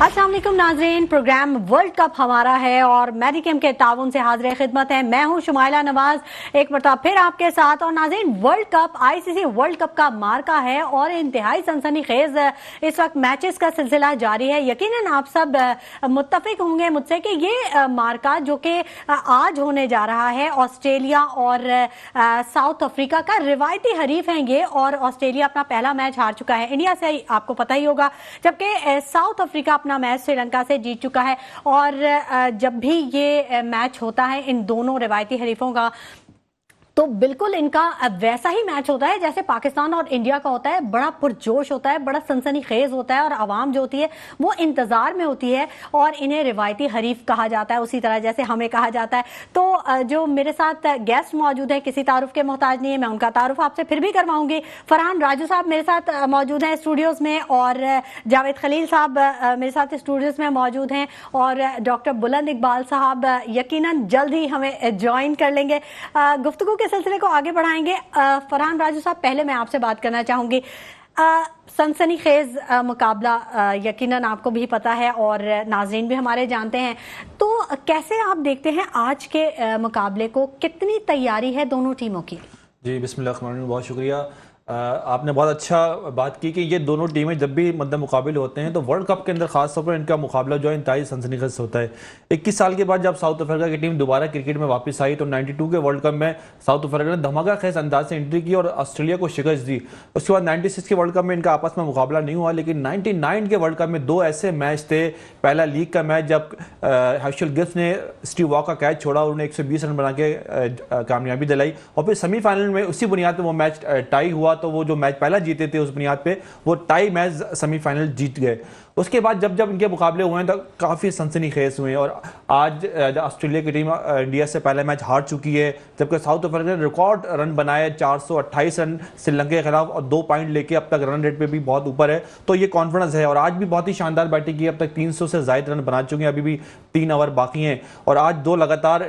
अस्सलाम वालेकुम नाज़रीन, प्रोग्राम वर्ल्ड कप हमारा है और मेडिकेम के ताउन से हाजिर खिदमत है। मैं हूं शुमाइला नवाज, एक मरतबा फिर आपके साथ। और नाज़रीन, world cup ICC world cup का मार्का है और इंतहाई सनसनीखेज इस वक्त मैचेस का सिलसिला जारी है। यकीनन आप सब मुत्तफिक होंगे मुझसे कि ये मार्का जो कि आज होने जा रहा है, ऑस्ट्रेलिया और साउथ अफ्रीका का रिवायती हरीफ है ये। और ऑस्ट्रेलिया अपना पहला मैच हार चुका है इंडिया से, आपको पता ही होगा, जबकि साउथ अफ्रीका अपना मैच श्रीलंका से जीत चुका है। और जब भी ये मैच होता है इन दोनों रिवायती हरीफों का, तो बिल्कुल इनका वैसा ही मैच होता है जैसे पाकिस्तान और इंडिया का होता है। बड़ा पुरजोश होता है, बड़ा सनसनीखेज होता है और आवाम जो होती है वो इंतजार में होती है और इन्हें रिवायती हरीफ कहा जाता है, उसी तरह जैसे हमें कहा जाता है। तो जो मेरे साथ गेस्ट मौजूद है किसी तारुफ के मोहताज नहीं है, मैं उनका तारुफ आपसे फिर भी करवाऊंगी। फरहान राजू साहब मेरे साथ मौजूद हैं स्टूडियोज में, और जावेद खलील साहब मेरे साथ स्टूडियोज में मौजूद हैं, और डॉक्टर बुलंद इकबाल साहब यकीनन जल्द ही हमें ज्वाइन कर लेंगे। गुफ्तगू के सिलसिले को आगे बढ़ाएंगे। फरहान राजू साहब, पहले मैं आपसे बात करना चाहूंगी। सनसनीखेज मुकाबला यकीनन आपको भी पता है और नाज़रीन भी हमारे जानते हैं, तो कैसे आप देखते हैं आज के मुकाबले को? कितनी तैयारी है दोनों टीमों की? जी बिस्मिल्लाह, बहुत शुक्रिया। आपने बहुत अच्छा बात की कि ये दोनों टीमें जब भी मतलब मुकाबले होते हैं तो वर्ल्ड कप के अंदर खास तौर पर इनका मुकाबला जो है इंतहाई सनसनीखेज होता है। 21 साल के बाद जब साउथ अफ्रीका की टीम दोबारा क्रिकेट में वापस आई तो 92 के वर्ल्ड कप में साउथ अफ्रीका ने धमाका खेज अंदाज से एंट्री की और ऑस्ट्रेलिया को शिकस्त दी। उसके बाद 96 के वर्ल्ड कप में इनका आपस में मुकाबला नहीं हुआ, लेकिन 99 के वर्ल्ड कप में दो ऐसे मैच थे। पहला लीग का मैच जब हैशल गिब्स ने स्टीव वॉ का कैच छोड़ा और उन्हें 120 रन बना के कामयाबी दिलाई, और फिर सेमीफाइनल में उसी बुनियाद पर वो मैच टाई हुआ। तो वो जो मैच पहला जीते थे उस बुनियाद पे वो टाई मैच सेमीफाइनल जीत गए। उसके बाद जब जब इनके मुकाबले हुए हैं तो काफ़ी सनसनीखेज हुए हैं। और आज ऑस्ट्रेलिया की टीम इंडिया से पहला मैच हार चुकी है, जबकि साउथ अफ्रीका ने रिकॉर्ड रन बनाए, 428 रन श्रीलंका के खिलाफ और 2 पॉइंट लेके अब तक रन रेट पे भी बहुत ऊपर है। तो ये कॉन्फिडेंस है और आज भी बहुत ही शानदार बैटिंग की, अब तक 300 से ज़ायद रन बना चुके हैं, अभी भी 3 ओवर बाकी हैं। और आज 2 लगातार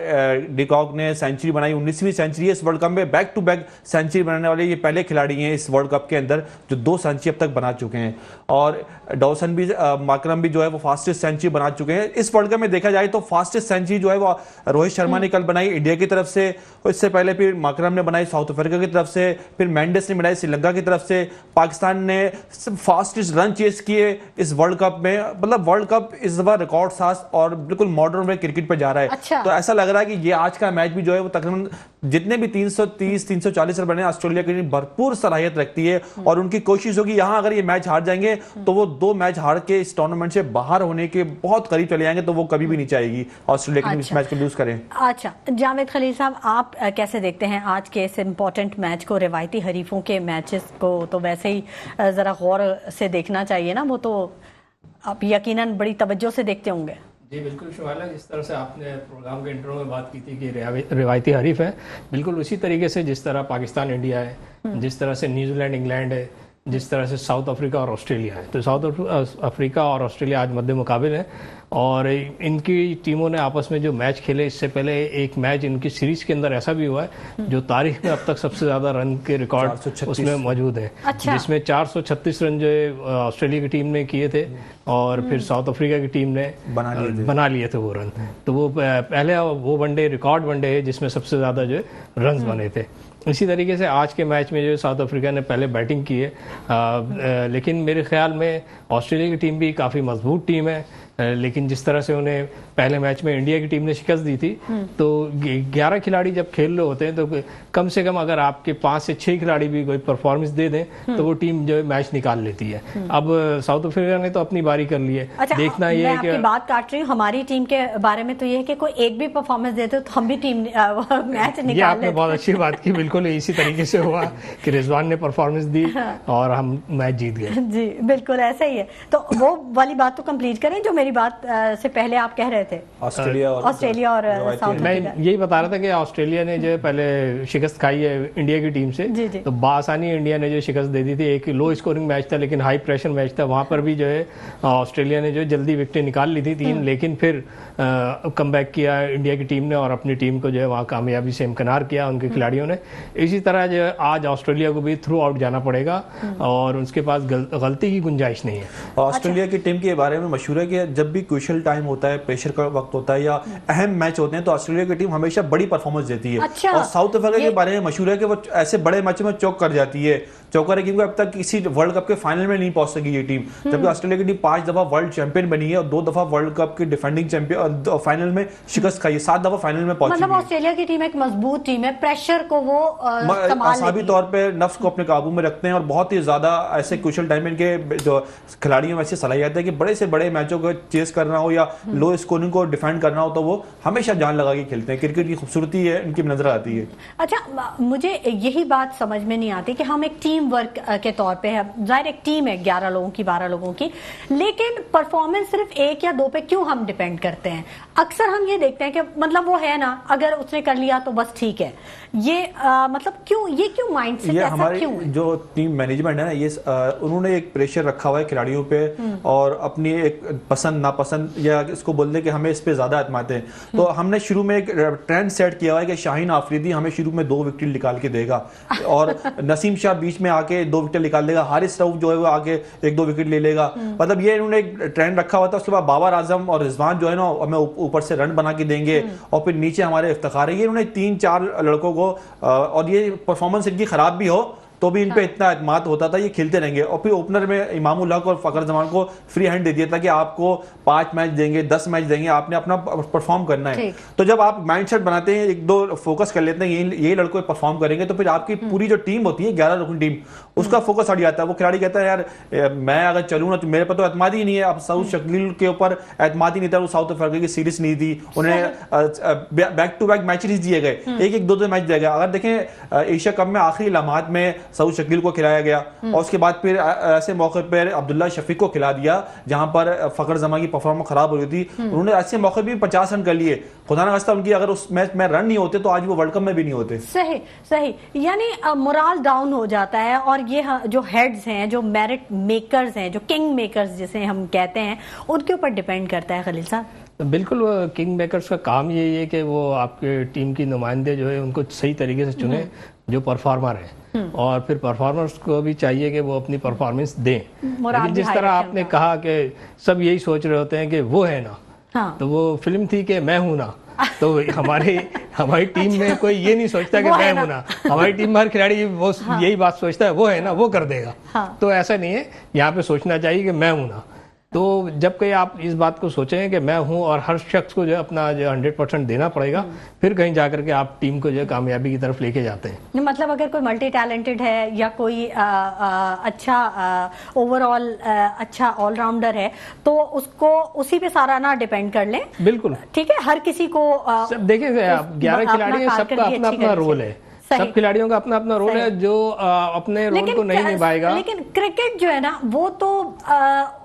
डिकॉक ने सेंचुरी बनाई, 19वीं सेंचुरी है इस वर्ल्ड कप में। बैक टू बैक सेंचुरी बनाने वाले ये पहले खिलाड़ी हैं इस वर्ल्ड कप के अंदर जो 2 सेंचुरी अब तक बना चुके हैं। और डॉसन भी माकरम भी जो है वो फास्टेस्ट सेंचुरी बना चुके हैं इस वर्ल्ड कप में। देखा जाए तो फास्टेस्ट सेंचुरी जो है वो रोहित शर्मा ने कल बनाई इंडिया की तरफ से, इससे पहले फिर माकरम ने बनाई साउथ अफ्रीका की तरफ से, फिर मेंडिस ने बनाई श्रीलंका की तरफ से। पाकिस्तान ने फास्टेस्ट रन चेस किए इस वर्ल्ड कप में। मतलब वर्ल्ड कप इस बार रिकॉर्ड साज और बिल्कुल मॉडर्न वे क्रिकेट पे जा रहा है। अच्छा। तो ऐसा लग रहा है कि ये आज का मैच भी जो है वो तकरीबन जितने भी 330-340 रन बने, ऑस्ट्रेलिया की टीम भरपूर सलाहियत रखती है और उनकी कोशिश होगी यहाँ अगर ये मैच हार जाएंगे तो वो 2 मैच हार के इस टूर्नामेंट से बाहर होने के बहुत करीब चले जाएंगे। तो वो कभी भी नहीं चाहेगी ऑस्ट्रेलिया की इस मैच को लूज करें। अच्छा, जावेद खलील साहब, आप कैसे देखते हैं आज के इस इम्पोर्टेंट मैच को? रिवायती हरीफों के मैचेस को तो वैसे ही जरा गौर से देखना चाहिए ना, वो तो आप यकीनन बड़ी तवज्जो से देखते होंगे। जी बिल्कुल शुमाइला, जिस तरह से आपने प्रोग्राम के इंट्रो में बात की थी कि रिवायती हरीफ है, बिल्कुल उसी तरीके से जिस तरह पाकिस्तान इंडिया है, जिस तरह से न्यूजीलैंड इंग्लैंड है, जिस तरह से साउथ अफ्रीका और ऑस्ट्रेलिया है। तो साउथ अफ्रीका और ऑस्ट्रेलिया आज मध्य मुकाबले हैं और इनकी टीमों ने आपस में जो मैच खेले, इससे पहले एक मैच इनकी सीरीज के अंदर ऐसा भी हुआ है जो तारीख में अब तक सबसे ज़्यादा रन के रिकॉर्ड उसमें मौजूद है। अच्छा। जिसमें 436 रन जो है ऑस्ट्रेलिया की टीम ने किए थे और फिर साउथ अफ्रीका की टीम ने बना लिए थे वो रन। तो वो पहले वो वनडे रिकॉर्ड वनडे है जिसमें सबसे ज़्यादा जो है रन बने थे। इसी तरीके से आज के मैच में जो साउथ अफ्रीका ने पहले बैटिंग की है, लेकिन मेरे ख्याल में ऑस्ट्रेलिया की टीम भी काफ़ी मजबूत टीम है, लेकिन जिस तरह से उन्हें पहले मैच में इंडिया की टीम ने शिकस्त दी थी, तो 11 खिलाड़ी जब खेल रहे होते हैं तो कम से कम अगर आपके 5 से 6 खिलाड़ी भी कोई परफॉर्मेंस दे दें तो वो टीम जो है मैच निकाल लेती है। अब साउथ अफ्रीका ने तो अपनी बारी कर ली है। अच्छा, देखना ये है कि बात काट रही हूँ हमारी टीम के बारे में, तो ये है कि कोई एक भी परफॉर्मेंस देते तो हम भी टीम मैच निकाल। ये आपने बहुत अच्छी बात की, बिल्कुल इसी तरीके से हुआ कि रिजवान ने परफॉर्मेंस दी और हम मैच जीत गए। जी बिल्कुल ऐसा ही है। तो वो वाली बात तो कंप्लीट करें जो मेरी बात से पहले आप कह रहे थे ऑस्ट्रेलिया और साउथ मैं अफ्रीका। यही बता रहा था कि ऑस्ट्रेलिया ने जो है पहले शिकस्त खाई है इंडिया की टीम से, जी, जी। तो बासानी इंडिया ने जो शिकस्त दे दी थी। एक लो स्कोरिंग मैच था लेकिन हाई प्रेशर मैच था, वहां पर भी जो है ऑस्ट्रेलिया ने जो है जल्दी विकेटें निकाल ली थी 3, लेकिन फिर कमबैक किया इंडिया की टीम ने और अपनी टीम को जो है वहाँ कामयाबी से इम्कनार किया उनके खिलाड़ियों ने। इसी तरह जो है आज ऑस्ट्रेलिया को भी थ्रू आउट जाना पड़ेगा और उसके पास गलती की गुंजाइश नहीं है। ऑस्ट्रेलिया की टीम के बारे में मशहूर है कि जब भी क्रूशियल टाइम होता है, प्रेशर का वक्त होता है या अहम मैच होते हैं, तो ऑस्ट्रेलिया की टीम हमेशा बड़ी परफॉर्मेंस देती है। अच्छा, और साउथ अफ्रीका के बारे में मशहूर है कि वो ऐसे बड़े मैचों में चौक कर जाती है। चौका है क्योंकि अब तक किसी वर्ल्ड कप के फाइनल में नहीं पहुंच सकी ये टीम, जबकि ऑस्ट्रेलिया की टीम 5 दफा वर्ल्ड चैंपियन बनी है और 2 दफा वर्ल्ड कप की डिफेंडिंग चैंपियन फाइनल में शिकस्त खाई है, 7 दफा फाइनल में पहुंची मतलब है। ऑस्ट्रेलिया की टीम एक मजबूत टीम है, प्रेशर को वो संभाल असाबी लेती तौर पे नफ्स को अपने काबू में रखते हैं और बहुत ही ज्यादा ऐसे क्रूशियल टाइम में इनके जो खिलाड़ियों में ऐसी सलाहियत है कि बड़े से बड़े मैचों को चेस करना हो या लो स्कोरिंग को डिफेंड करना हो तो वो हमेशा जान लगा के खेलते हैं। क्रिकेट की खूबसूरती है इनकी नजर आती है। अच्छा, मुझे यही बात समझ में नहीं आती कि हम एक टीम वर्क के तौर पे है, जाहिर एक टीम है 11 लोगों की 12 लोगों की, लेकिन परफॉर्मेंस सिर्फ 1 या 2 पे क्यों हम डिपेंड करते हैं? अक्सर हम ये देखते हैं कि मतलब वो है ना, अगर उसने कर लिया तो बस ठीक है, ये मतलब क्यों माइंडसेट ये ऐसा हमारी क्यों है? जो टीम मैनेजमेंट है ना, ये उन्होंने एक प्रेशर रखा हुआ है खिलाड़ियों पे और अपनी एक पसंद नापसंद या इसको बोल दे कि हमें इस पे ज्यादा आजमाते हैं। तो हमने शुरू में एक ट्रेंड सेट किया हुआ है कि शाहीन आफरीदी हमें शुरू में 2 विकेट निकाल के देगा और नसीम शाह बीच में आके 2 विकेट निकाल देगा, हारिस रऊफ जो है वो आके 1-2 विकेट ले लेगा। मतलब ये इन्होंने एक ट्रेंड रखा हुआ था। उसके बाद बाबर आजम और रिजवान जो है ना हमें ऊपर से रन बना के देंगे और फिर नीचे हमारे इफ्तिखार है। ये इन्होंने 3-4 लड़कों को और ये परफॉर्मेंस इनकी खराब भी हो तो भी इन पे इतना एतमाद होता था, ये खेलते रहेंगे। और फिर ओपनर में इमामुल हक और फखर जमान को फ्री हैंड दे दिया था कि आपको 5 मैच देंगे, 10 मैच देंगे, आपने अपना परफॉर्म करना है। तो जब आप माइंडसेट बनाते हैं, 1-2 फोकस कर लेते हैं, ये लड़के परफॉर्म करेंगे, तो फिर आपकी पूरी जो टीम होती है 11 लोगों की टीम, उसका फोकस हट जाता है। वो खिलाड़ी कहता है यार मैं अगर चलूँ ना तो मेरे पर तो एतमाद ही नहीं है। अब साउथ शकील के ऊपर एतमाद ही नहीं था, वो साउथ अफ्रीका की सीरीज नहीं थी, उन्हें बैक टू बैक मैचेस दिए गए, 1-1, 2-2 मैच दिया गया। अगर देखें एशिया कप में आखिरी लम्हात में साउथ शकील को खिलाया गया और उसके बाद फिर ऐसे मौके पर अब्दुल्ला शफीक को खिला दिया जहां पर फखर जमान की परफॉर्मेंस खराब हो रही थी। उन्होंने ऐसे मौके भी 50 रन कर लिए। खुदा ना खास्ता उनकी अगर उस मैच में रन नहीं होते तो आज वो वर्ल्ड कप में भी नहीं होते। सही यानी मोरल डाउन हो जाता है। और ये जो हेड्स हैं, जो मेरिट मेकर्स हैं, जो किंग मेकर्स जिसे हम कहते हैं, उनके ऊपर डिपेंड करता है खलील साहब। बिल्कुल, वो किंग मेकर्स का काम यही है कि वो आपके टीम की नुमाइंदे जो है उनको सही तरीके से चुने जो परफॉर्मर है, और फिर परफॉर्मर्स को भी चाहिए कि वो अपनी परफॉर्मेंस दें। लेकिन जिस तरह आपने कहा कि सब यही सोच रहे होते हैं कि वो है ना, हाँ। तो वो फिल्म थी कि मैं हूं ना, तो हमारी टीम में कोई ये नहीं सोचता कि मैं हूं ना, हमारी टीम में हर खिलाड़ी वो यही बात सोचता है वो है ना, वो कर देगा। तो ऐसा नहीं है, यहाँ पे सोचना चाहिए कि मैं हूं ना। तो जब कहीं आप इस बात को सोचें कि मैं हूं और हर शख्स को जो अपना जो 100% देना पड़ेगा, फिर कहीं जाकर के आप टीम को जो कामयाबी की तरफ लेके जाते हैं। मतलब अगर कोई मल्टी टैलेंटेड है या कोई अच्छा ओवरऑल अच्छा ऑलराउंडर है तो उसको उसी पे सारा ना डिपेंड कर लें। बिल्कुल ठीक है, हर किसी को देखिए आप 11 खिलाड़ी हैं, सबका अपना अपना रोल है, सब खिलाड़ियों का अपना अपना रोल है जो अपने रोल को नहीं निभाएगा। लेकिन क्रिकेट जो है ना वो तो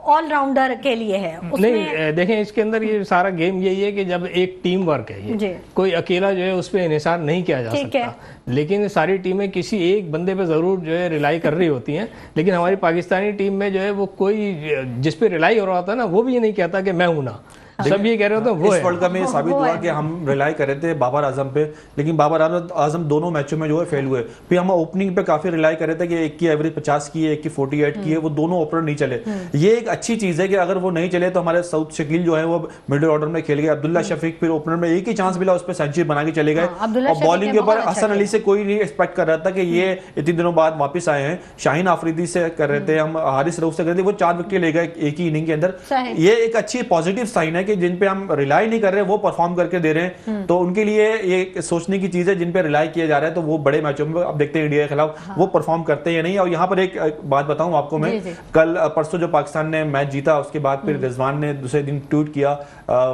ऑलराउंडर के लिए है। नहीं, देखें इसके अंदर ये सारा गेम यही है कि जब एक टीम वर्क है, ये कोई अकेला जो है उस पर इन्हिसार नहीं किया जा सकता। लेकिन सारी टीमें किसी एक बंदे पे जरूर जो है रिलाई कर रही होती हैं। लेकिन हमारी पाकिस्तानी टीम में जो है वो कोई जिस पे रिलाई हो रहा होता है ना, वो भी ये नहीं कहता कि मैं हूं ना, सब ये कह रहे होते हैं वो इस वर्ल्ड कप में साबित हुआ कि हम रिलाई कर रहे थे बाबर आजम पे, लेकिन बाबर आजम दोनों मैचों में जो है फेल हुए। फिर हम ओपनिंग पे काफी रिलाई कर रहे थे कि एक की एवरेज 50 की है, एक की 48 की है, वो दोनों ओपनर नहीं चले। ये एक अच्छी चीज है कि अगर वो नहीं चले तो हमारे साउथ शकील जो है वो मिडिल ऑर्डर में खेल गए। अब्दुल्ला शफीक फिर ओपनर में एक ही चांस मिला, उस पर सेंचुरी बना के चले गए। और बॉलिंग के ऊपर हसन अली से कोई नहीं एक्सपेक्ट कर रहा था कि ये इतने दिनों बाद वापस आए हैं। शाहीन आफरीदी से कर रहे थे हम, हारिस रऊफ से कर रहे थे, वो 4 विकेट ले गए एक ही इनिंग के अंदर। ये एक अच्छी पॉजिटिव साइन है कि जिन पे हम रिलाई नहीं कर रहे वो परफॉर्म करके दे रहे हैं, तो उनके लिए ये सोचने की चीज है। जिन पे रिलाई किया जा रहा है तो वो बड़े मैचों में अब देखते हैं इंडिया के खिलाफ वो परफॉर्म करते हैं या नहीं। और यहाँ पर एक बात बताऊं आपको मैं, कल परसों जो पाकिस्तान ने मैच जीता उसके बाद फिर रिजवान ने दूसरे दिन ट्वीट किया,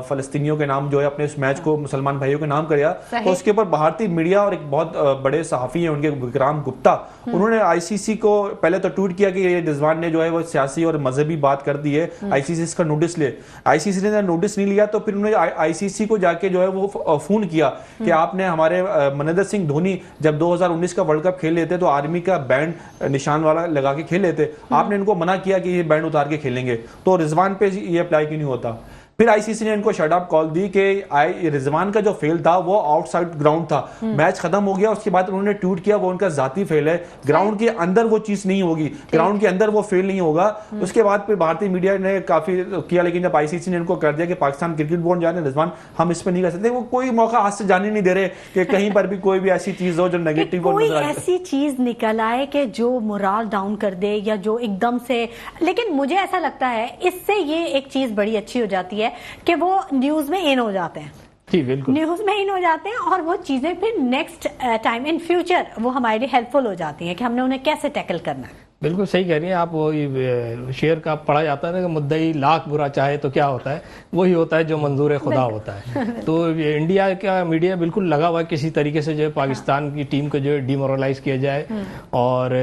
फलस्तीनियों के नाम जो है अपने उस मैच को मुसलमान भाइयों के नाम किया, तो उसके ऊपर भारतीय मीडिया और एक बहुत बड़े सहाफी हैं उनके, विक्राम गुप्ता, उन्होंने आईसीसी को पहले तो ट्वीट किया कि ये रिजवान ने जो है वो सियासी और मजहबी बात कर दी है, आईसीसी इसका नोटिस ले। आईसीसी ने नोटिस नहीं लिया तो फिर उन्होंने आईसीसी को जाके जो है वो फोन किया कि आपने हमारे महेंद्र सिंह धोनी जब 2019 का वर्ल्ड कप खेल लेते तो आर्मी का बैंड निशान वाला लगा के खेल लेते, आपने इनको मना किया कि ये बैंड उतार के खेलेंगे, तो रिजवान पे ये अप्लाई क्यों नहीं होता। फिर आईसीसी ने इनको शट आउट कॉल दी कि रिजवान का जो फेल था वो आउटसाइड ग्राउंड था, मैच खत्म हो गया। उसके बाद उन्होंने ट्वीट किया वो उनका जाती फेल है, ग्राउंड के अंदर वो चीज नहीं होगी, ग्राउंड के अंदर वो फेल नहीं होगा। उसके बाद फिर भारतीय मीडिया ने काफी किया, लेकिन जब आईसीसी ने इनको कर दिया कि पाकिस्तान क्रिकेट बोर्ड जाने रिजवान हम इस पर नहीं कर सकते, वो कोई मौका हाथ से जाने नहीं दे रहे कि कहीं पर भी कोई भी ऐसी चीज हो जो नेगेटिव हो, ऐसी चीज निकल आए कि जो मोराल डाउन कर दे या जो एकदम से। लेकिन मुझे ऐसा लगता है इससे ये एक चीज बड़ी अच्छी हो जाती है कि वो न्यूज में इन हो जाते हैं, जी बिल्कुल न्यूज में इन हो जाते हैं और वो चीजें फिर नेक्स्ट टाइम इन फ्यूचर वो हमारे लिए हेल्पफुल हो जाती हैं कि हमने उन्हें कैसे टैकल करना है। बिल्कुल सही कह रही हैं आप। वो शेर का पढ़ा जाता है ना कि मुद्दई लाख बुरा चाहे तो क्या होता है, वही होता है जो मंजूर खुदा होता है। तो इंडिया का मीडिया बिल्कुल लगा हुआ है किसी तरीके से जो है पाकिस्तान की टीम को जो है डिमोरलाइज किया जाए, और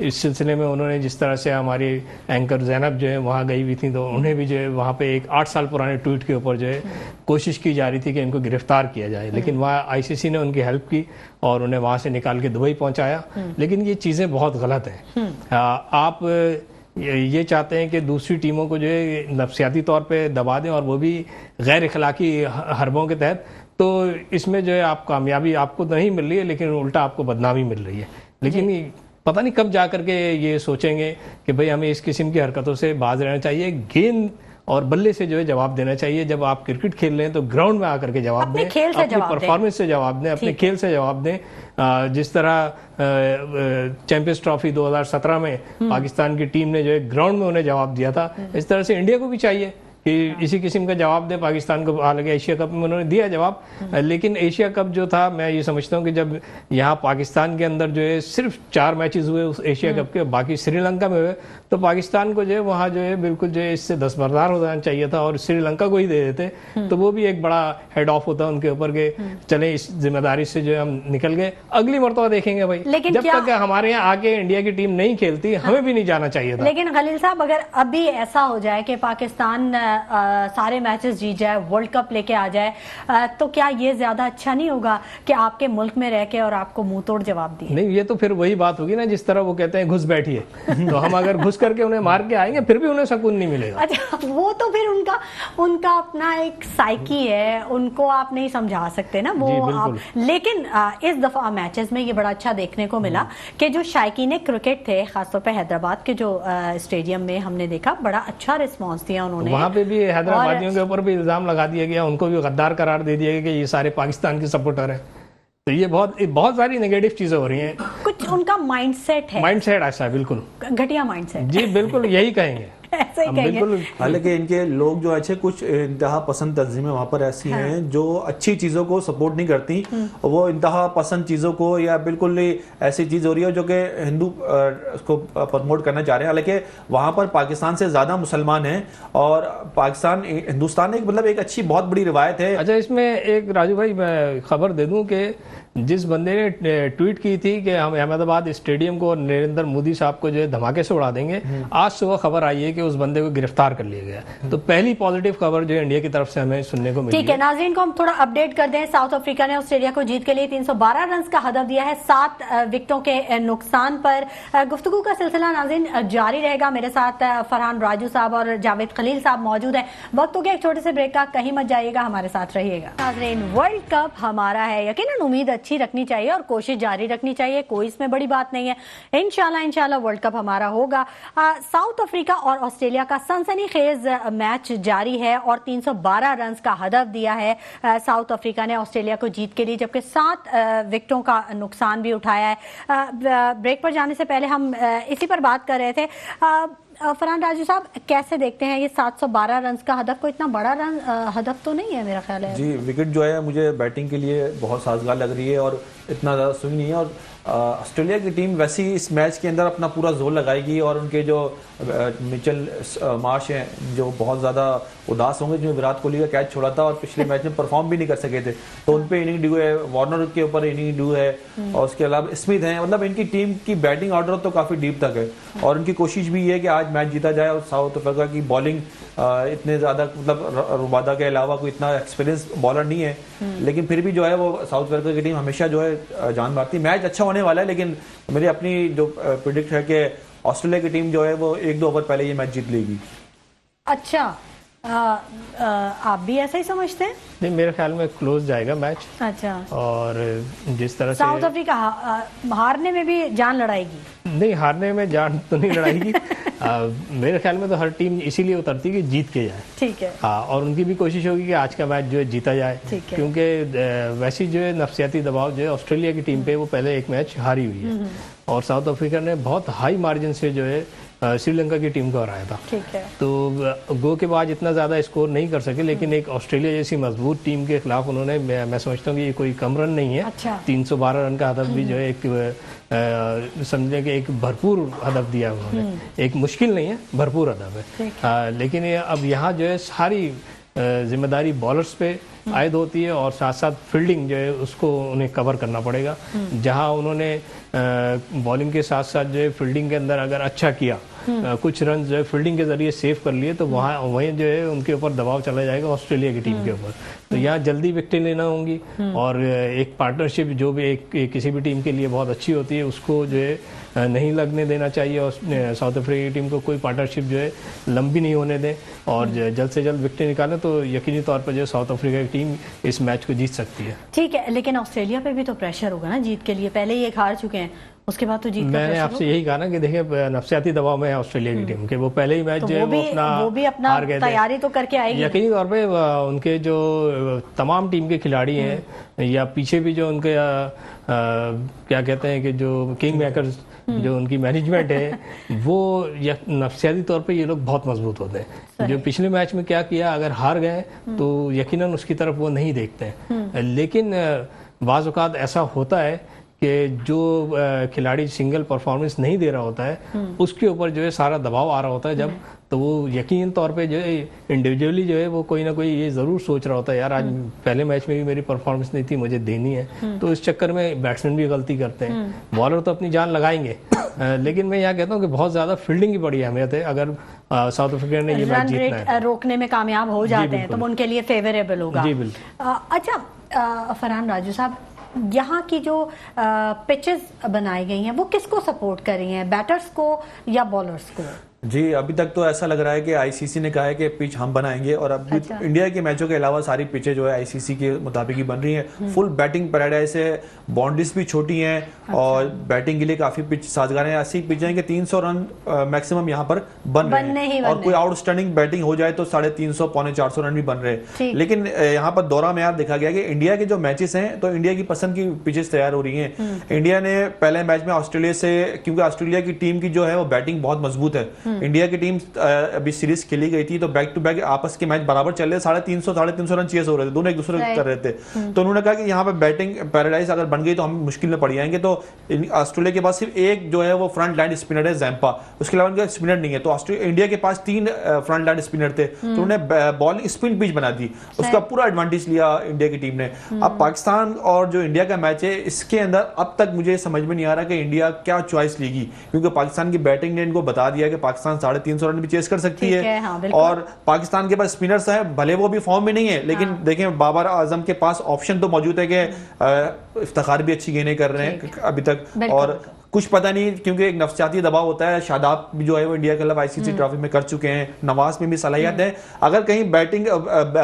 इस सिलसिले में उन्होंने जिस तरह से हमारी एंकर जैनब जो है वहाँ गई हुई थी, तो उन्हें भी जो है वहाँ पे एक 8 साल पुराने ट्वीट के ऊपर जो है कोशिश की जा रही थी कि इनको गिरफ्तार किया जाए, लेकिन वहाँ आईसीसी ने उनकी हेल्प की और उन्हें वहाँ से निकाल के दुबई पहुँचाया। लेकिन ये चीज़ें बहुत गलत हैं। आप ये चाहते हैं कि दूसरी टीमों को जो है नफसियाती तौर पे दबा दें और वो भी गैर इखलाकी हरबों के तहत, तो इसमें जो है आप कामयाबी आपको नहीं मिल रही है लेकिन उल्टा आपको बदनामी मिल रही है। लेकिन पता नहीं कब जा करके ये सोचेंगे कि भाई हमें इस किस्म की हरकतों से बाज रहना चाहिए, गेंद और बल्ले से जो है जवाब देना चाहिए। जब आप क्रिकेट खेल रहे हैं तो ग्राउंड में आकर के जवाब दें, अपनी परफॉर्मेंस से जवाब दें, अपने खेल से जवाब दें। जिस तरह चैंपियंस ट्रॉफी 2017 में पाकिस्तान की टीम ने जो है ग्राउंड में उन्हें जवाब दिया था, इस तरह से इंडिया को भी चाहिए कि इसी किस्म का जवाब दे पाकिस्तान को। हालांकि एशिया कप में उन्होंने दिया जवाब, लेकिन एशिया कप जो था, मैं ये समझता हूँ कि जब यहाँ पाकिस्तान के अंदर जो है सिर्फ 4 मैचेस हुए उस एशिया कप के, बाकी श्रीलंका में हुए, तो पाकिस्तान को जो है वहाँ जो है बिल्कुल जो है इससे दस्तबरदार हो जाना चाहिए था और श्रीलंका को ही दे देते, तो वो भी एक बड़ा हेड ऑफ होता उनके ऊपर के चले इस जिम्मेदारी से जो है हम निकल गए, अगली मरतबा देखेंगे भाई। लेकिन जब तक हमारे यहाँ आके इंडिया की टीम नहीं खेलती हमें भी नहीं जाना चाहिए था। लेकिन खलील साहब, अगर अभी ऐसा हो जाए कि पाकिस्तान सारे मैचेस जीत जाए, वर्ल्ड कप लेके आ जाए, तो क्या ये ज्यादा अच्छा नहीं होगा कि आपके मुल्क में रह के और आपको मुंह तोड़ जवाब दिए? नहीं, ये तो फिर वही बात होगी ना जिस तरह वो कहते हैं घुस बैठिए तो हम अगर घुस करके उन्हें मार के आएंगे फिर भी उन्हें सुकून नहीं मिलेगा। अच्छा, वो तो फिर उनका अपना एक साइकी है, उनको आप नहीं समझा सकते ना वो आप। लेकिन इस दफा मैचेस में ये बड़ा अच्छा देखने को मिला कि जो शायकीन क्रिकेट थे, खासतौर पे हैदराबाद के जो स्टेडियम में हमने देखा, बड़ा अच्छा रिस्पॉन्स दिया उन्होंने। वहाँ पे भी हैदराबादियों के ऊपर भी इल्जाम लगा दिया गया, उनको भी गद्दार करार दे दिया गया कि ये सारे पाकिस्तान के सपोर्टर हैं। तो ये बहुत सारी नेगेटिव चीजें हो रही हैं। कुछ उनका माइंडसेट है, माइंडसेट ऐसा है, बिल्कुल घटिया माइंडसेट। जी बिल्कुल यही कहेंगे। ऐसे ही कहेंगे। हालांकि इनके लोग जो अच्छे कुछ इंतहा पसंद तंजीमें वहां पर ऐसी हैं जो अच्छी चीजों को सपोर्ट नहीं करती, वो इंतहा पसंद चीजों को या बिल्कुल ऐसी चीज हो रही है जो कि हिंदू को प्रमोट करना चाह रहे हैं। हालांकि वहां पर पाकिस्तान से ज्यादा मुसलमान हैं और पाकिस्तान हिंदुस्तान एक मतलब एक अच्छी बहुत बड़ी रिवायत है। अच्छा, इसमें एक राजू भाई मैं खबर दे दूं कि जिस बंदे ने ट्वीट की थी कि हम अहमदाबाद स्टेडियम को नरेंद्र मोदी साहब को जो है धमाके से उड़ा देंगे, आज सुबह खबर आई है कि उस बंदे को गिरफ्तार कर लिया गया। तो पहली पॉजिटिव खबर जो है इंडिया की तरफ से हमें सुनने को मिली। ठीक है, नाज़रीन को हम थोड़ा अपडेट कर दें। साउथ अफ्रीका ने ऑस्ट्रेलिया को जीत के लिए 312 रन का हदफ दिया है, 7 विकेटों के नुकसान पर। गुफ्तगू का सिलसिला नाज़रीन जारी रहेगा। मेरे साथ फरहान राजू साहब और जावेद खलील साहब मौजूद हैं। वक्त हो गया एक छोटे से ब्रेक का, कहीं मत जाइएगा, हमारे साथ रहिएगा। नाज़रीन, वर्ल्ड कप हमारा है, यकीनन उम्मीद अच्छी रखनी चाहिए और कोशिश जारी रखनी चाहिए, कोई इसमें बड़ी बात नहीं है। इंशाल्लाह वर्ल्ड कप हमारा होगा। साउथ अफ्रीका और ऑस्ट्रेलिया का सनसनीखेज मैच जारी है और 312 रन का हदफ दिया है साउथ अफ्रीका ने ऑस्ट्रेलिया को जीत के लिए, जबकि 7 विकेटों का नुकसान भी उठाया है। ब्रेक पर जाने से पहले हम इसी पर बात कर रहे थे। फरहान राजू साहब, कैसे देखते हैं ये 712 रन का हदफ? को इतना बड़ा रन हदफ तो नहीं है मेरा ख्याल है। जी, विकेट जो है मुझे बैटिंग के लिए बहुत साजगार लग रही है और इतना ज़्यादा स्विंग नहीं है। और ऑस्ट्रेलिया की टीम वैसे ही इस मैच के अंदर अपना पूरा जोर लगाएगी और उनके जो मिचेल मार्श हैं जो बहुत ज़्यादा उदास होंगे, जो विराट कोहली का कैच छोड़ा था और पिछले मैच में परफॉर्म भी नहीं कर सके थे, तो उन पे इनिंग ड्यू है, वार्नर के ऊपर इनिंग ड्यू है और उसके अलावा स्मिथ हैं। मतलब इनकी टीम की बैटिंग ऑर्डर तो काफ़ी डीप तक है और उनकी कोशिश भी है कि आज मैच जीता जाए। और साउथ अफ्रीका की बॉलिंग इतने ज़्यादा, मतलब रुबादा के अलावा कोई इतना एक्सपीरियंस बॉलर नहीं है, लेकिन फिर भी जो है वो साउथ अफ्रीका की टीम हमेशा जो है जान मारती है। मैच अच्छा होने वाला है, लेकिन मेरी अपनी जो प्रिडिक्ट है कि ऑस्ट्रेलिया की टीम जो है वो 1-2 ओवर पहले ये मैच जीत लेगी। अच्छा, आप भी ऐसा ही समझते हैं? नहीं, मेरे ख्याल में क्लोज जाएगा मैच। अच्छा, और जिस तरह से साउथ अफ्रीका हारने में भी जान लड़ाएगी? नहीं, हारने में जान तो नहीं लड़ाएगी। मेरे ख्याल में तो हर टीम इसीलिए उतरती है कि जीत के जाए। ठीक है। हाँ, और उनकी भी कोशिश होगी कि आज का मैच जो है जीता जाए, क्योंकि वैसी जो है नफसियाती दबाव जो है ऑस्ट्रेलिया की टीम पे, वो पहले एक मैच हारी हुई है और साउथ अफ्रीका ने बहुत हाई मार्जिन से जो है श्रीलंका की टीम को हराया था। ठीक है। तो गो के बाद इतना ज़्यादा स्कोर नहीं कर सके, लेकिन एक ऑस्ट्रेलिया जैसी मजबूत टीम के खिलाफ उन्होंने, मैं समझता हूँ कि ये कोई कम रन नहीं है। अच्छा। 312 रन का हदफ भी जो है एक समझे कि एक भरपूर हदफ दिया उन्होंने। एक मुश्किल नहीं है, भरपूर हदफ है। लेकिन अब यहाँ जो है सारी जिम्मेदारी बॉलर्स पे आयद होती है और साथ साथ फील्डिंग जो है उसको उन्हें कवर करना पड़ेगा। जहां उन्होंने बॉलिंग के साथ साथ जो है फील्डिंग के अंदर अगर अच्छा किया, कुछ रन जो है फील्डिंग के जरिए सेव कर लिए, तो वहीं जो है उनके ऊपर दबाव चला जाएगा ऑस्ट्रेलिया की टीम के ऊपर। तो यहाँ जल्दी विकेटें लेना होंगी और एक पार्टनरशिप जो भी एक किसी भी टीम के लिए बहुत अच्छी होती है, उसको जो है नहीं लगने देना चाहिए। और साउथ अफ्रीका की टीम को कोई पार्टनरशिप जो है लंबी नहीं होने दें और जल्द से जल्द विकेटें निकालें, तो यकीनी तौर पर जो है साउथ अफ्रीका की टीम इस मैच को जीत सकती है। ठीक है, लेकिन ऑस्ट्रेलिया पे भी तो प्रेशर होगा ना जीत के लिए, पहले ही एक हार चुके हैं, उसके बाद तो जीत का मैंने आपसे यही कहा ना कि देखिए नफसियाती दबाव में है ऑस्ट्रेलिया की टीम के, वो पहले ही मैच तो जो है वो भी अपना हार गए थे। तैयारी तो करके आएगी। यकीनी तौर पे उनके जो तमाम टीम के खिलाड़ी हैं या पीछे भी जो उनके क्या कहते हैं कि जो किंग मेकर्स जो उनकी मैनेजमेंट है, वो नफसियाती तौर पे ये लोग बहुत मजबूत होते हैं। जो पिछले मैच में क्या किया, अगर हार गए तो यकीनन उसकी तरफ वो नहीं देखते हैं। लेकिन बाज़ औक़ात ऐसा होता है कि जो खिलाड़ी सिंगल परफॉर्मेंस नहीं दे रहा होता है, उसके ऊपर जो है सारा दबाव आ रहा होता है जब, तो वो यकीन तौर पे जो है इंडिविजुअली जो है वो कोई ना कोई ये ज़रूर सोच रहा होता है, यार आज पहले मैच में भी मेरी परफॉर्मेंस नहीं थी, मुझे देनी है। तो इस चक्कर में बैट्समैन भी गलती करते हैं, बॉलर तो अपनी जान लगाएंगे। लेकिन मैं यहाँ कहता हूँ कि बहुत ज़्यादा फील्डिंग की बड़ी अहमियत है। अगर साउथ अफ्रीका ने ये मैच जीतना है, रोकने में कामयाब हो जाते हैं तो उनके लिए फेवरेबल होगा। जी बिल्कुल। अच्छा फरहान राजू साहब, यहाँ की जो पिचेस बनाई गई हैं वो किसको सपोर्ट कर रही हैं, बैटर्स को या बॉलर्स को? जी, अभी तक तो ऐसा लग रहा है कि आईसीसी ने कहा है कि पिच हम बनाएंगे और अब अच्छा। इंडिया के मैचों के अलावा सारी पिचें जो है आईसीसी के मुताबिक ही बन रही हैं। फुल बैटिंग पैराडाइज है, बाउंड्रीज भी छोटी हैं। अच्छा। और बैटिंग के लिए काफी पिच साजगार हैं। ऐसी पिच हैं कि 300 रन मैक्सिमम यहाँ पर बन रहे हैं और कोई आउटस्टैंडिंग बैटिंग हो जाए तो 350 पौने 400 रन भी बन रहे हैं। लेकिन यहाँ पर दौरा में देखा गया कि इंडिया के जो मैचेस हैं तो इंडिया की पसंद की पिचेस तैयार हो रही हैं। इंडिया ने पहले मैच में ऑस्ट्रेलिया से, क्योंकि ऑस्ट्रेलिया की टीम की जो है वो बैटिंग बहुत मजबूत है, इंडिया की टीम अभी सीरीज खेली गई थी तो बैक टू बैक आपस के मैच बराबर चल रहे, 350 रन चेस हो रहे थे, दोनों एक दूसरे कर रहे थे। तो उन्होंने कहा कि यहाँ पे बैटिंग पैराडाइज अगर बन गई तो हम मुश्किल में पड़ जाएंगे। तो ऑस्ट्रेलिया के पास सिर्फ एक जो है वो फ्रंट लाइन स्पिनर है जैम्पा, उसके अलावा उनका स्पिनर नहीं है। तो इंडिया के पास 3 फ्रंट लाइन स्पिनर थे, तो उन्होंने बॉलिंग स्पिन पिच बना दी, उसका पूरा एडवांटेज लिया इंडिया की टीम ने। अब पाकिस्तान और जो इंडिया का मैच है इसके अंदर अब तक मुझे समझ में नहीं आ रहा कि इंडिया क्या चॉइस लेगी, क्योंकि पाकिस्तान की बैटिंग ने इनको बता दिया कि पाकिस्तान 350 रन भी चेस कर सकती है। हाँ, और पाकिस्तान के पास स्पिनर्स है, भले वो भी फॉर्म में नहीं है, लेकिन देखें बाबर आजम के पास ऑप्शन तो मौजूद है कि इफ्तिखार भी अच्छी गेंदें कर रहे हैं अभी तक। और कुछ पता नहीं, क्योंकि एक नफसियाती दबाव होता है। शादाब भी जो है वो इंडिया के खिलाफ आईसीसी ट्रॉफी में कर चुके हैं, नवाज में भी सलाहियत है। अगर कहीं बैटिंग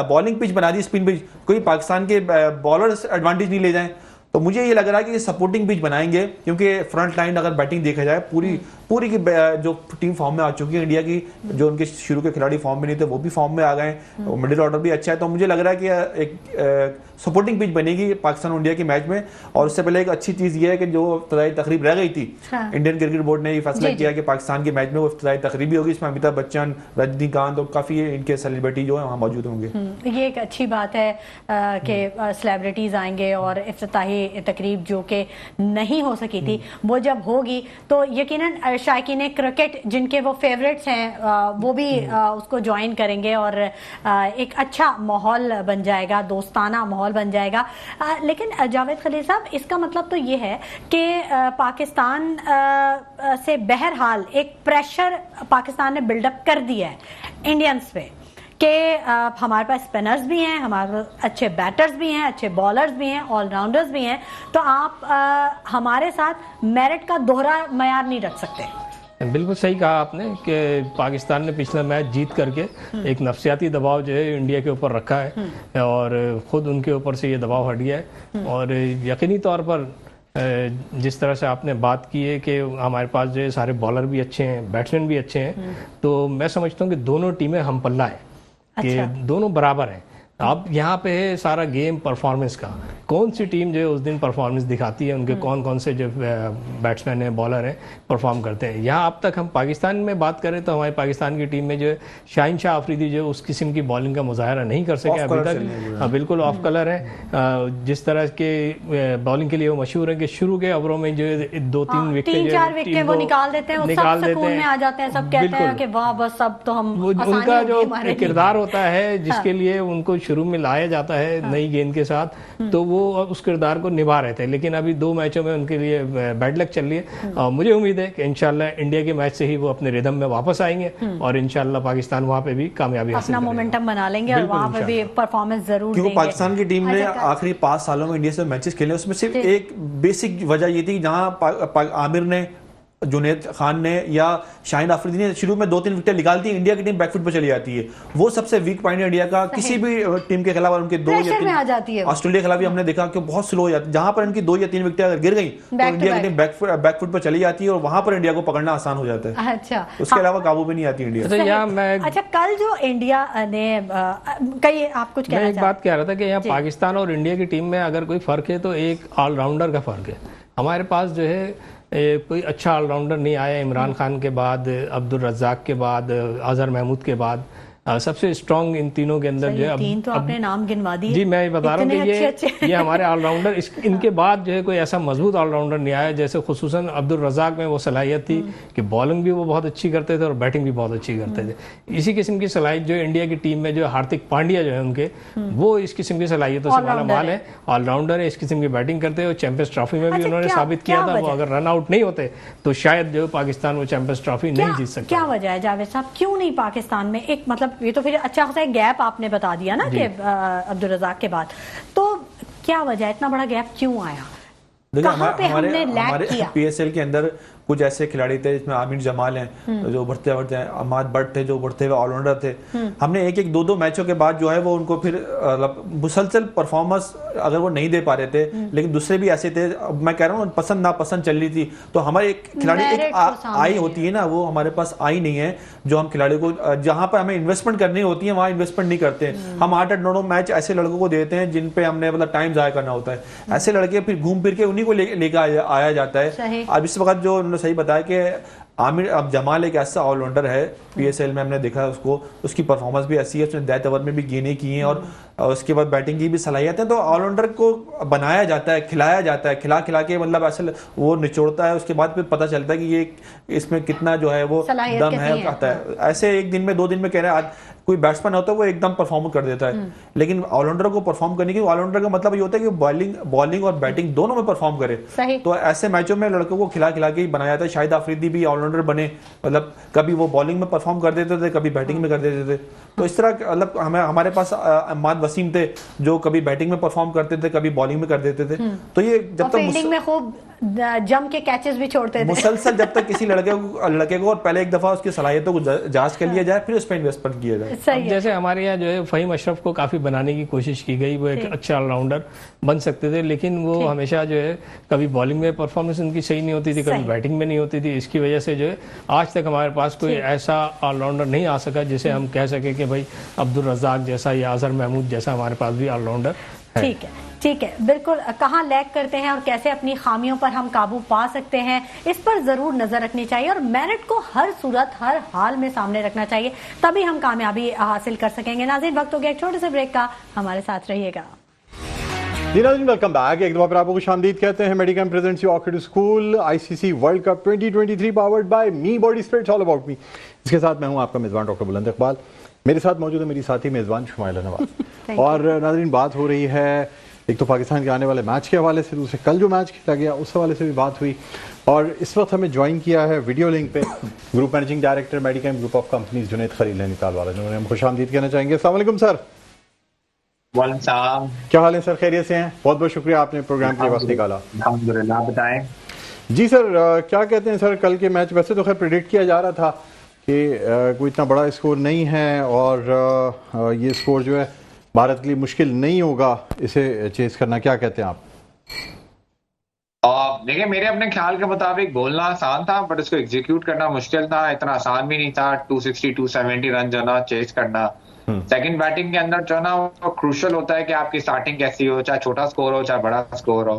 बॉलिंग पिच बना दी, स्पिन पिच, कोई पाकिस्तान के बॉलर्स एडवांटेज नहीं ले जाएं तो मुझे ये लग रहा है कि सपोर्टिंग पिच बनाएंगे, क्योंकि फ्रंट लाइन अगर बैटिंग देखा जाए पूरी की जो टीम फॉर्म में आ चुकी है इंडिया की, जो उनके शुरू के खिलाड़ी फॉर्म में नहीं थे वो भी फॉर्म में आ गए, मिडिल ऑर्डर भी अच्छा है। तो मुझे लग रहा है कि एक सपोर्टिंग पिच बनेगी पाकिस्तान और इंडिया के मैच में। और उससे पहले एक अच्छी चीज ये है कि जो इफ्तिताई तकरीब रह गई थी, इंडियन क्रिकेट बोर्ड ने ये फैसला किया कि पाकिस्तान के मैच में वो इफ्तिताई तकरीब भी होगी, इसमें अमिताभ बच्चन, रजनीकांत और काफी इनके सेलिब्रिटी जो है वहाँ मौजूद होंगे। ये एक अच्छी बात है कि सेलिब्रिटीज आएंगे और इफ्तिताही तकरीब जो कि नहीं हो सकी थी वो जब होगी तो यकीनन शायकीन क्रिकेट जिनके वो फेवरेट्स हैं वो भी उसको ज्वाइन करेंगे और एक अच्छा माहौल बन जाएगा, दोस्ताना माहौल बन जाएगा। लेकिन जावेद खलील साहब, इसका मतलब तो ये है कि पाकिस्तान से बहरहाल एक प्रेशर पाकिस्तान ने बिल्डअप कर दिया है इंडियंस पे कि हमारे पास स्पिनर्स भी हैं, हमारे पास अच्छे बैटर्स भी हैं, अच्छे बॉलर्स भी हैं, ऑलराउंडर्स भी हैं, तो आप हमारे साथ मेरिट का दोहरा मयार नहीं रख सकते। बिल्कुल सही कहा आपने कि पाकिस्तान ने पिछला मैच जीत करके एक नफसियाती दबाव जो है इंडिया के ऊपर रखा है और ख़ुद उनके ऊपर से ये दबाव हट गया है। और यकीनी तौर पर जिस तरह से आपने बात की है कि हमारे पास जो है सारे बॉलर भी अच्छे हैं, बैट्समैन भी अच्छे हैं, तो मैं समझता हूँ कि दोनों टीमें हम पल्ला है कि दोनों बराबर हैं। अब यहाँ पे है सारा गेम परफॉर्मेंस का, कौन सी टीम जो है उस दिन परफॉर्मेंस दिखाती है, उनके कौन कौन से जो बैट्समैन हैं, बॉलर हैं, परफॉर्म करते हैं। यहाँ अब तक हम पाकिस्तान में बात करें तो हमारी पाकिस्तान की टीम में जो है शाहीन शाह अफरीदी जो उस किस्म की बॉलिंग का मुजाहरा नहीं कर सके अभी तक। बिल्कुल ऑफ कलर है। जिस तरह के बॉलिंग के लिए वो मशहूर है कि शुरू के ओवरों में जो 2-3 विकेट वो निकाल देते हैं, निकाल देते हैं, आ जाते हैं, सब कहते हैं कि वाह बस अब तो हम, उनका जो किरदार होता है जिसके लिए उनको शुरू में लाया जाता है नई गेंद के साथ, तो वो उस किरदार को निभा रहे थे। लेकिन अभी 2 मैचों में उनके लिए बैड लक चल रही है। मुझे उम्मीद है कि इंशाल्लाह इंडिया के मैच से ही वो अपने रिदम में वापस आएंगे और इंशाल्लाह पाकिस्तान वहां पे भी कामयाबी हासिल अपना मोमेंटम बना लेंगे और वहां पे भी परफॉर्मेंस जरूर देंगे। क्योंकि पाकिस्तान की टीम ने आखिरी 5 सालों में इंडिया से मैचेस खेले, उसमें सिर्फ एक बेसिक वजह ये थी, जहां आमिर ने, जुनैद खान ने या शाहीन अफरीदी ने शुरू में 2-3 विकेट निकालती है, इंडिया की टीम बैकफुट पर चली जाती है। वो सबसे वीक पॉइंट है इंडिया का। किसी भी टीम के खिलाफ उनके 2 या 3, ऑस्ट्रेलिया के खिलाफ भी हमने देखा कि बहुत स्लो हो जाती है, जहां पर इनकी 2 या 3 विकेट अगर गिर गई तो इंडिया की टीम बैकफुट पर चली जाती है और वहां पर इंडिया को पकड़ना आसान हो जाता है। अच्छा, उसके अलावा काबू में नहीं आती इंडिया। अच्छा, कल जो इंडिया ने कई, आप कुछ कहना, मैं एक बात कह रहा था कि यहाँ पाकिस्तान और इंडिया की टीम में अगर कोई फर्क है तो एक ऑलराउंडर का फर्क है। हमारे पास जो है कोई अच्छा ऑलराउंडर नहीं आया। इमरान खान के बाद, अब्दुल रज़ाक के बाद, अजहर महमूद के बाद सबसे स्ट्रॉन्ग इन तीनों के अंदर जो है तीन तो आपने नाम गिनवा दिए। जी, मैं बता रहा हूँ कि ये हमारे ऑलराउंडर, इनके बाद जो है कोई ऐसा मजबूत ऑलराउंडर नहीं आया। जैसे खुसूसन अब्दुल रज़ाक में वो सलाहियत थी कि बॉलिंग भी वो बहुत अच्छी करते थे और बैटिंग भी बहुत अच्छी करते थे। इसी किस्म की सलाहियत जो इंडिया की टीम में जो हार्दिक पांड्या जो है उनके, वो इस किस्म की सलाहियतों से माला माल है, ऑलराउंडर है, इस किस्म की बैटिंग करते हैं। चैंपियंस ट्रॉफी में भी उन्होंने साबित किया था, वो अगर रन आउट नहीं होते तो शायद जो पाकिस्तान वो चैंपियंस ट्रॉफी नहीं जीत सकता। क्या वजह है जावेद साहब, क्यों नहीं पाकिस्तान में एक, मतलब ये तो फिर अच्छा गैप आपने बता दिया ना कि अब्दुल रज़ाक के बाद, तो क्या वजह है, इतना बड़ा गैप क्यों आया? कहां पे हमने लैग किया? पीएसएल के अंदर कुछ ऐसे खिलाड़ी थे जिसमें आमिर जमाल हैं जो बढ़ते हैं, अहमद भट्ट थे जो बढ़ते हुए ऑलराउंडर थे। हमने 1-1, 2-2 मैचों के बाद जो है वो उनको फिर मुसलसल परफॉर्मेंस अगर वो नहीं दे पा रहे थे, लेकिन दूसरे भी ऐसे थे, मैं कह रहा हूँ पसंद नापसंद चल रही थी। तो हमारे एक खिलाड़ी एक आई होती है ना, वो हमारे पास आई नहीं है, जो हम खिलाड़ी को जहां पर हमें इन्वेस्टमेंट करनी होती है वहां इन्वेस्टमेंट नहीं करते। हम 8-9 मैच ऐसे लड़कों को देते हैं जिन पे हमने मतलब टाइम जाया करना होता है। ऐसे लड़के फिर घूम फिर के उन्हीं को लेकर आया जाता है। अब इस वक्त जो उन्होंने सही बताया कि आमिर अब जमाल एक ऐसा ऑलराउंडर है, पीएसएल में हमने देखा उसको, उसकी परफॉर्मेंस भी ऐसी है, उसने डेथ ओवर में भी गेंदें की हैं और उसके बाद बैटिंग की भी सलाहियत है। तो ऑलराउंडर को बनाया जाता है, खिलाया जाता है, खिला के मतलब ऐसे वो निचोड़ता है, उसके बाद फिर पता चलता है कि ये इसमें कितना जो है वो दम है, आता है। ऐसे 1 दिन में 2 दिन में कह रहे हैं कोई बैट्समैन होता है वो एकदम परफॉर्म कर देता है, लेकिन ऑलराउंडर को परफॉर्म करने की, ऑलराउंडर का मतलब ये होता है कि बॉलिंग और बैटिंग दोनों में परफॉर्म करे। तो ऐसे मैचों में लड़कों को खिला के ही बनाया जाता है। शाहिद अफरीदी भी ऑलराउंडर बने, मतलब कभी वो बॉलिंग में परफॉर्म कर देते थे, कभी बैटिंग में कर देते थे। तो इस तरह मतलब हमारे पास अहमद वसीम थे जो कभी बैटिंग में परफॉर्म करते थे, कभी बॉलिंग में कर देते थे। तो ये जब तक फील्डिंग में खूब जम के कैचेस भी छोड़ते थे मुसलसल, जब तक किसी लड़के को और पहले एक दफा उसकी सलाहियतों को जांच कर लिया जाए, फिर उस पर इन्वेस्टमेंट किया जाए। सही है। जैसे हमारे यहाँ जो है फहीम अशरफ को काफी बनाने की कोशिश की गई, वो एक अच्छा ऑलराउंडर बन सकते थे, लेकिन वो हमेशा जो है कभी बॉलिंग में परफॉर्मेंस उनकी सही नहीं होती थी, कभी बैटिंग में नहीं होती थी। इसकी वजह से जो है आज तक हमारे पास कोई ऐसा ऑलराउंडर नहीं आ सका जिसे हम कह सके कि भाई अब्दुल रज़ाक जैसा या अजहर महमूद जैसा हमारे पास भी ऑलराउंडर है। ठीक है, बिल्कुल। कहाँ लैग करते हैं और कैसे अपनी खामियों पर हम काबू पा सकते हैं, इस पर जरूर नजर रखनी चाहिए और मेरिट को हर सूरत हर हाल में सामने रखना चाहिए, तभी हम कामयाबी हासिल कर सकेंगे। नाज़रीन, वक्त हो गया एक छोटे से ब्रेक का, हमारे साथ रहिएगा। जी नाज़रीन, वेलकम बैक। एक दफा फिर आपको खुशामदीद कहते हैं। Medicom presents you orchid school ICC world cup 2023 powered by me body spray, it's all about me. इसके साथ मैं हूं आपका मेजबान डॉक्टर बुलंद इकबाल। मेरे साथ मौजूद है मेरी साथी मेजबान शुमाइला नवाज। और नाज़रीन, बात हो रही है एक तो पाकिस्तान के आने वाले मैच के हवाले से, दूसरे कल जो मैच खेला गया उस हवाले से भी बात हुई। और इस वक्त हमें ज्वाइन किया है वीडियो लिंक पे group managing director Medicam group of companies Junaid Khalil Nainital वाला, जिन्होंने हम खुशामदीद कहना चाहेंगे। अस्सलाम वालेकुम सर। क्या हाल है सर? खैरियत से हैं? बहुत बहुत शुक्रिया, आपने प्रोग्राम के लिए वक्त निकाला। अल्हम्दुलिल्लाह, बताएं। जी सर, क्या कहते हैं सर कल के मैच? वैसे तो खैर प्रेडिक्ट किया जा रहा था कि कोई इतना बड़ा स्कोर नहीं है और ये स्कोर जो है भारत के लिए मुश्किल नहीं होगा इसे चेस करना। क्या कहते हैं आप? देखिए, मेरे अपने ख्याल के मुताबिक बोलना आसान था, बट इसको एग्जीक्यूट करना मुश्किल था। इतना आसान भी नहीं था 260 270 रन जो ना चेस करना। सेकंड बैटिंग के अंदर जो ना वो क्रूशल होता है कि आपकी स्टार्टिंग कैसी हो, चाहे छोटा स्कोर हो चाहे बड़ा स्कोर हो।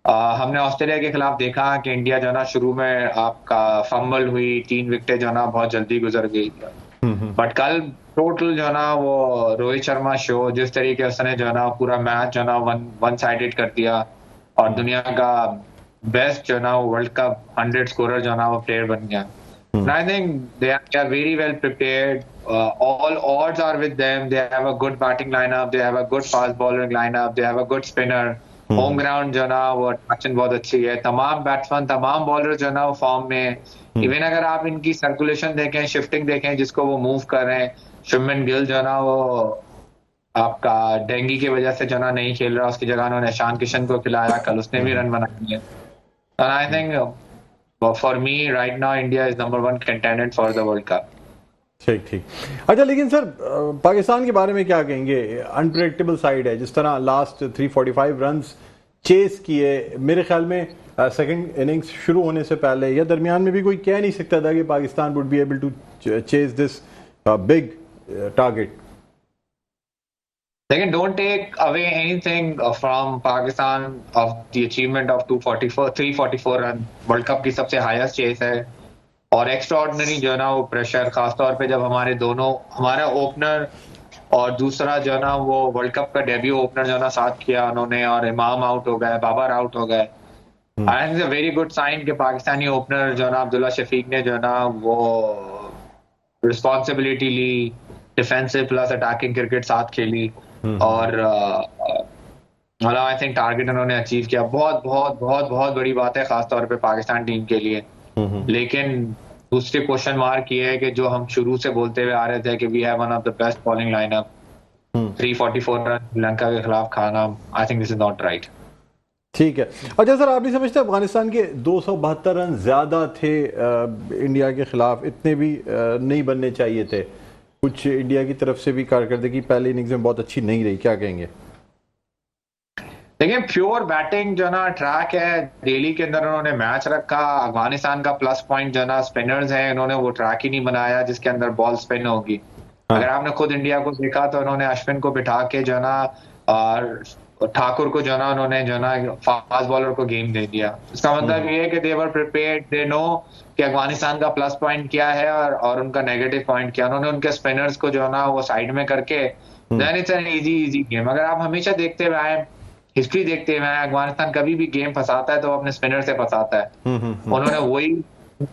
हमने ऑस्ट्रेलिया के खिलाफ देखा कि इंडिया जो ना शुरू में आपका फंबल हुई, 3 विकेटें जो ना बहुत जल्दी गुजर गई। बट कल टोटल जो ना वो रोहित शर्मा शो, जिस तरीके उसने जो ना पूरा मैच जो ना वन साइडेड कर दिया और दुनिया का बेस्ट जो ना वर्ल्ड कप 100 स्कोरर जो ना वो प्लेयर बन गया। I think they are very well prepared. All odds are with them. They have a good batting lineup. They have a good fast bowling lineup. They have a good spinner. Home ground जो ना वो attraction बहुत अच्छी है। तमाम batsman, तमाम bowler जो ना वो फॉर्म में। इवन अगर आप इनकी सर्कुलेशन देखें, शिफ्टिंग देखें, जिसको वो मूव कर रहे हैं, शुभमन गिल जो ना वो आपका डेंगू की वजह से जो ना नहीं खेल रहा, उसकी जगह उन्होंने ईशान किशन को खिलाया, कल उसने भी रन बनाए। I think for me right now India is number 1 contendent for the world cup. ठीक। अच्छा, लेकिन सर पाकिस्तान के बारे में क्या कहेंगे? अनप्रेडिक्टेबल साइड है। जिस तरह लास्ट 345 रन्स चेस किए, मेरे ख्याल में सेकंड इनिंग्स शुरू होने से पहले या दरमियान में भी कोई कह नहीं सकता था कि Pakistan would be able to chase this big target. लेकिन don't take away anything from Pakistan of the achievement of 344 run. World cup की सबसे हाईएस्ट चेस है और एक्स्ट्राऑर्डिनरी जो ना वो प्रेशर, खासतौर पे जब हमारा ओपनर और दूसरा जो ना वो वर्ल्ड कप का डेब्यू ओपनर जो ना साथ किया उन्होंने, और इमाम आउट हो गए, बाबर आउट हो गए। I think it's a very good sign कि पाकिस्तानी ओपनर जो ना अब्दुल्ला शफीक ने जो ना वो रिस्पॉन्सिबिलिटी ली, डिफेंसिव प्लस अटैकिंग क्रिकेट साथ खेली और आई थिंक टारगेट उन्होंने अचीव किया। बहुत बहुत बहुत बहुत बड़ी बात है खासतौर पे पाकिस्तान टीम के लिए। लेकिन दूसरे क्वेश्चन मार्क ये है कि जो हम शुरू से बोलते हुए आ रहे थे कि we have one of the best bowling lineup, 344 run Sri Lanka के खिलाफ खाना, I think this is not right. ठीक है। अच्छा सर, आप नहीं समझते अफगानिस्तान के 272 रन ज्यादा थे इंडिया के खिलाफ? इतने भी नहीं बनने चाहिए थे। कुछ इंडिया की तरफ से भी कारकर्दगी पहले इनिंग्स में बहुत अच्छी नहीं रही, क्या कहेंगे? देखिए, प्योर बैटिंग जो ना ट्रैक है, दिल्ली के अंदर उन्होंने मैच रखा। अफगानिस्तान का प्लस पॉइंट जो ना स्पिनर्स हैं, उन्होंने वो ट्रैक ही नहीं बनाया जिसके अंदर बॉल स्पिन होगी। अगर आपने खुद इंडिया को देखा तो उन्होंने अश्विन को बिठा के जो ना ठाकुर को जो ना उन्होंने जो ना फास्ट बॉलर को गेम दे दिया। इसका मतलब ये है कि दे वर प्रिपेयर्ड, दे नो कि अफगानिस्तान का प्लस पॉइंट क्या है और उनका नेगेटिव पॉइंट क्या। उन्होंने उनके स्पिनर्स को जो ना वो साइड में करके, then it's an easy game. अगर आप हमेशा देखते हुए आए, हिस्ट्री देखते हुए आए, अफगानिस्तान कभी भी गेम फंसाता है तो अपने स्पिनर से फंसाता है। उन्होंने वही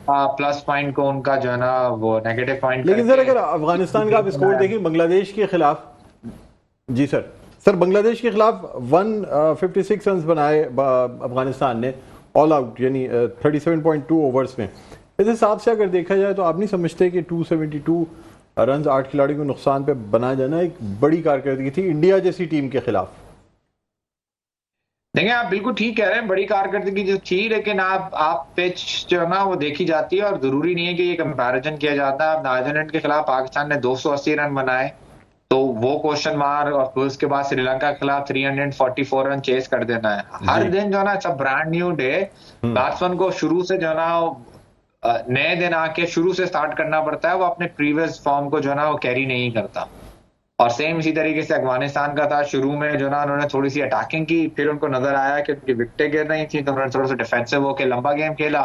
प्लस पॉइंट को उनका जो है ना वो नेगेटिव पॉइंट। लेकिन सर अगर अफगानिस्तान का आप स्कोर देखें बांग्लादेश के खिलाफ, जी सर बांग्लादेश के खिलाफ 156 रन बनाए अफगानिस्तान ने ऑल आउट, यानी 37.2 ओवर्स में। इस हिसाब से अगर देखा जाए तो आप नहीं समझते कि 272 रन 8 खिलाड़ियों को नुकसान पे बनाया जाना एक बड़ी कारकर्दगी थी इंडिया जैसी टीम के खिलाफ। देखिए, आप बिल्कुल ठीक कह रहे हैं, बड़ी कारकर्दगी जो थी, लेकिन आप पिच जो है ना वो देखी जाती है और जरूरी नहीं है कि ये कंपैरिजन किया जाता है। अब न्यूजीलैंड के खिलाफ पाकिस्तान ने 280 रन बनाए, तो वो क्वेश्चन मार्क, और फिर उसके बाद श्रीलंका के खिलाफ 344 रन चेस कर देना है। हर दिन जो है ना it's a brand new day. Batsman को शुरू से जो है ना नए दिन आके शुरू से स्टार्ट करना पड़ता है, वो अपने प्रीवियस फॉर्म को जो है ना वो कैरी नहीं करता। और सेम इसी तरीके से अफगानिस्तान का था, शुरू में जो ना उन्होंने थोड़ी सी अटैकिंग की, फिर उनको नजर आया कि उनकी विकेटें गिर रही थी, तो उन्होंने थोड़ा सा डिफेंसिव होकर लंबा गेम खेला,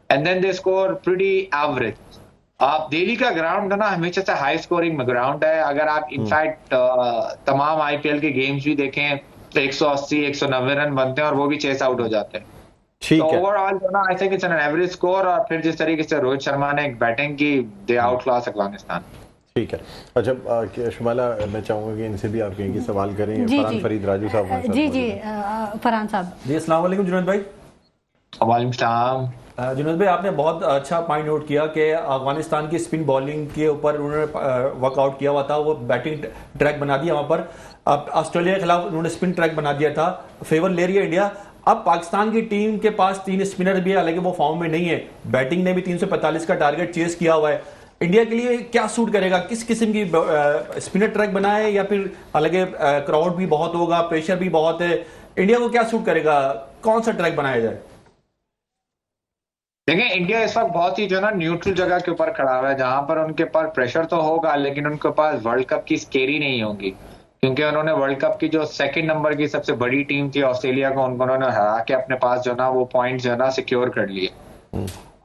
and then they score pretty average. आप दिल्ली का ग्राउंड है ना हमेशा से हाई स्कोरिंग ग्राउंड है। अगर आप इनफैक्ट तमाम आईपीएल के गेम्स भी देखें तो 180 190 रन बनते हैं और वो भी चेस आउट हो जाते हैं। ठीक है, ओवरऑल जो ना आई think it's an average score. और फिर जिस तरीके से रोहित शर्मा ने एक बैटिंग की, दे आउट क्लास अफगानिस्तान। ठीक है। अच्छा शुमाइला, मैं चाहूंगा कि इनसे भी आप कहेंगे सवाल करें। फरहान फरीद राजू साहब जी फरहान साहब जी, अस्सलाम वालेकुम जुनैद भाई। वालेकुम सलाम। जुनैद भाई, आपने बहुत अच्छा पॉइंट नोट किया कि अफगानिस्तान की स्पिन बॉलिंग के ऊपर उन्होंने वर्कआउट किया हुआ था, वो बैटिंग ट्रैक बना दिया वहां पर। अब ऑस्ट्रेलिया के खिलाफ उन्होंने स्पिन ट्रैक बना दिया था, फेवर ले रही है इंडिया। अब पाकिस्तान की टीम के पास 3 स्पिनर भी है, हालांकि वो फॉर्म में नहीं है। बैटिंग ने भी 345 का टारगेट चेस किया हुआ है। इंडिया के लिए क्या सूट करेगा, किस किस्म की स्पिनर ट्रैक बनाए, या फिर हालांकि क्राउड भी बहुत होगा, प्रेशर भी बहुत है, इंडिया को क्या सूट करेगा, कौन सा ट्रैक बनाया जाए? देखिए, इंडिया इस वक्त बहुत ही जो ना न्यूट्रल जगह के ऊपर खड़ा हुआ है, जहां पर उनके पास प्रेशर तो होगा, लेकिन उनके पास वर्ल्ड कप की स्केरी नहीं होगी, क्योंकि उन्होंने वर्ल्ड कप की जो सेकंड नंबर की सबसे बड़ी टीम थी ऑस्ट्रेलिया को, उन्होंने हरा के अपने पास जो ना वो पॉइंट जो ना सिक्योर कर लिए।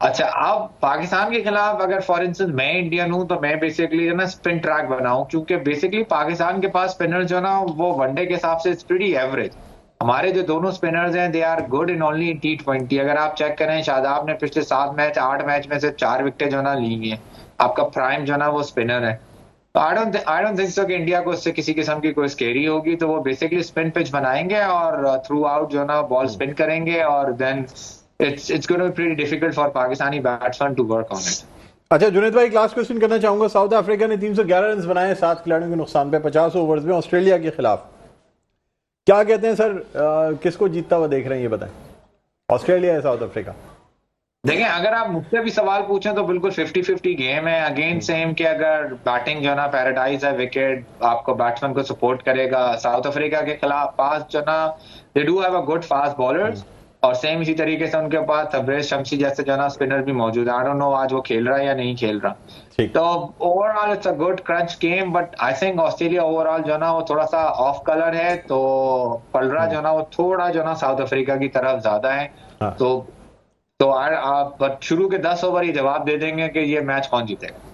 अच्छा, अब पाकिस्तान के खिलाफ अगर फॉर इंस्टेंस मैं इंडियन हूं तो मैं बेसिकली ना स्पिन ट्रैक बनाऊं, क्योंकि बेसिकली पाकिस्तान के पास स्पिनर जो ना वो वनडे के हिसाब से इट्स प्रीटी एवरेज। हमारे जो दोनों स्पिनर्स हैं they are good in only T20। अगर आप चेक करें, शादाब ने पिछले 8 मैच में से 4 विकेटें जो ना ली हैं। आपका प्राइम जो ना वो स्पिनर है, तो आई डोंट थिंक सो कि इंडिया को इससे किसी किस्म की कोई स्केरी होगी। तो वो बेसिकली स्पिन पिच बनाएंगे और थ्रू आउट जो ना बॉल स्पिन करेंगे, और then it's going to be pretty difficult for Pakistani batsmen to work on it. अच्छा जुनैद भाई, एक लास्ट क्वेश्चन करना चाहूंगा। साउथ अफ्रीका ने 311 रन बनाए 7 खिलाड़ियों के नुकसान पे 50 ओवर्स में ऑस्ट्रेलिया के खिलाफ। क्या कहते हैं सर, किसको जीतता हुआ देख रहे हैं, ये बताएं, ऑस्ट्रेलिया या साउथ अफ्रीका? देखिए, अगर आप मुझसे भी सवाल पूछें तो बिल्कुल 50-50 गेम है। अगेन सेम कि अगर बैटिंग जो ना पैराडाइज है, विकेट आपको बैट्समैन को सपोर्ट करेगा। साउथ अफ्रीका के खिलाफ पास जो ना they do have a good fast bowlers, और सेम इसी तरीके से उनके पास तबरेज शमसी जैसे जो ना स्पिनर भी मौजूद है। आई डोंट नो आज वो खेल रहा है या नहीं खेल रहा। तो overall it's a good crunch game, but I think Australia overall जो ना वो थोड़ा सा ऑफ कलर है, तो पलरा जो ना वो थोड़ा जो ना साउथ अफ्रीका की तरफ ज्यादा है। तो आप शुरू के 10 ओवर ही जवाब दे देंगे कि ये मैच कौन जीतेगा।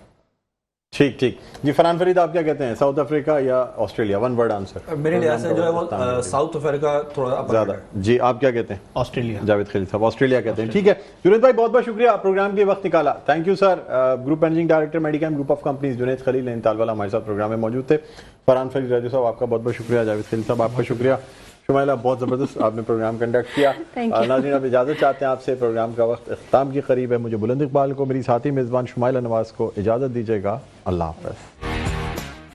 ठीक जी, फरहान फरीद आप क्या कहते हैं, साउथ अफ्रीका या ऑस्ट्रेलिया? 1 word answer. मेरे लिहाज से जो है वो साउथ अफ्रीका थोड़ा ज्यादा। जी, आप क्या कहते हैं? ऑस्ट्रेलिया। जावेद खलील साहब ऑस्ट्रेलिया कहते हैं। ठीक है जुनैद भाई, बहुत बहुत शुक्रिया, प्रोग्राम के वक्त निकाला, thank you sir. Group managing director Medicam group of companies Junaid Khalil Nainital वाला हमारे साथ प्रोग्राम में मौजूद थे। फरहान फरीद राजू साहब आपका बहुत बहुत शुक्रिया। जावेद खलील साहब आपका शुक्रिया। शुमाइला, बहुत ज़बरदस्त आपने प्रोग्राम कंडक्ट किया। नाज़रीन, अब इजाज़त चाहते हैं आपसे, प्रोग्राम का वक्त इख्तिताम के करीब है। मुझे बुलंद इकबाल को, मेरी साथी मेज़बान शुमाइला नवाज़ को इजाज़त दीजिएगा। अल्लाह हाफ़िज़।